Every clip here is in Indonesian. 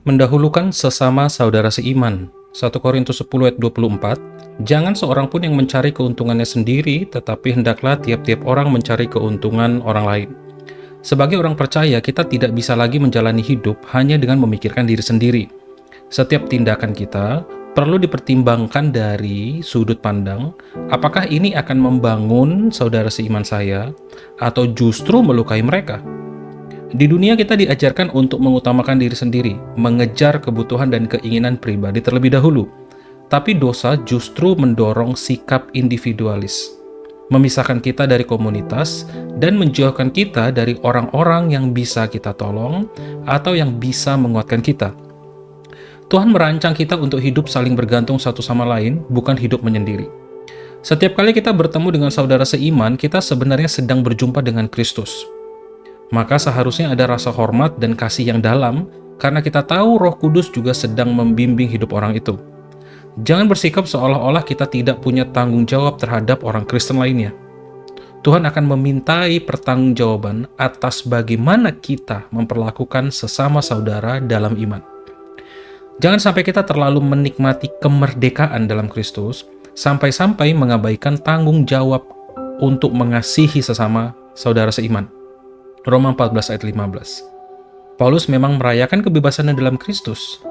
Mendahulukan sesama saudara seiman. 1 Korintus 10 ayat 24. Jangan seorang pun yang mencari keuntungannya sendiri, tetapi hendaklah tiap-tiap orang mencari keuntungan orang lain. Sebagai orang percaya, kita tidak bisa lagi menjalani hidup hanya dengan memikirkan diri sendiri. Setiap tindakan kita perlu dipertimbangkan dari sudut pandang, apakah ini akan membangun saudara seiman saya, atau justru melukai mereka? Di dunia kita diajarkan untuk mengutamakan diri sendiri, mengejar kebutuhan dan keinginan pribadi terlebih dahulu. Tapi dosa justru mendorong sikap individualis, memisahkan kita dari komunitas, dan menjauhkan kita dari orang-orang yang bisa kita tolong atau yang bisa menguatkan kita. Tuhan merancang kita untuk hidup saling bergantung satu sama lain, bukan hidup menyendiri. Setiap kali kita bertemu dengan saudara seiman, kita sebenarnya sedang berjumpa dengan Kristus. Maka seharusnya ada rasa hormat dan kasih yang dalam, karena kita tahu Roh Kudus juga sedang membimbing hidup orang itu. Jangan bersikap seolah-olah kita tidak punya tanggung jawab terhadap orang Kristen lainnya. Tuhan akan memintai pertanggungjawaban atas bagaimana kita memperlakukan sesama saudara dalam iman. Jangan sampai kita terlalu menikmati kemerdekaan dalam Kristus, sampai-sampai mengabaikan tanggung jawab untuk mengasihi sesama saudara seiman. Roma 14 ayat 15. Paulus memang merayakan kebebasannya dalam Kristus,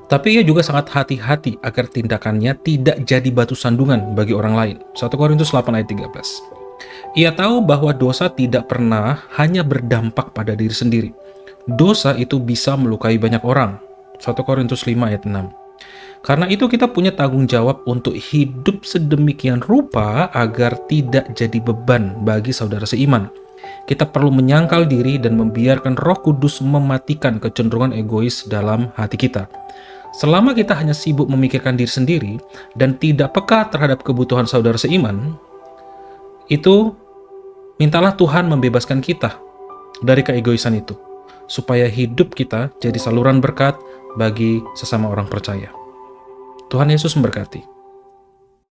tapi ia juga sangat hati-hati agar tindakannya tidak jadi batu sandungan bagi orang lain. 1 Korintus 8 ayat 13. Ia tahu bahwa dosa tidak pernah hanya berdampak pada diri sendiri. Dosa itu bisa melukai banyak orang. 1 Korintus 5 ayat 6. Karena itu kita punya tanggung jawab untuk hidup sedemikian rupa agar tidak jadi beban bagi saudara seiman. Kita perlu menyangkal diri dan membiarkan Roh Kudus mematikan kecenderungan egois dalam hati kita. Selama kita hanya sibuk memikirkan diri sendiri dan tidak peka terhadap kebutuhan saudara seiman, itu mintalah Tuhan membebaskan kita dari keegoisan itu, supaya hidup kita jadi saluran berkat bagi sesama orang percaya. Tuhan Yesus memberkati.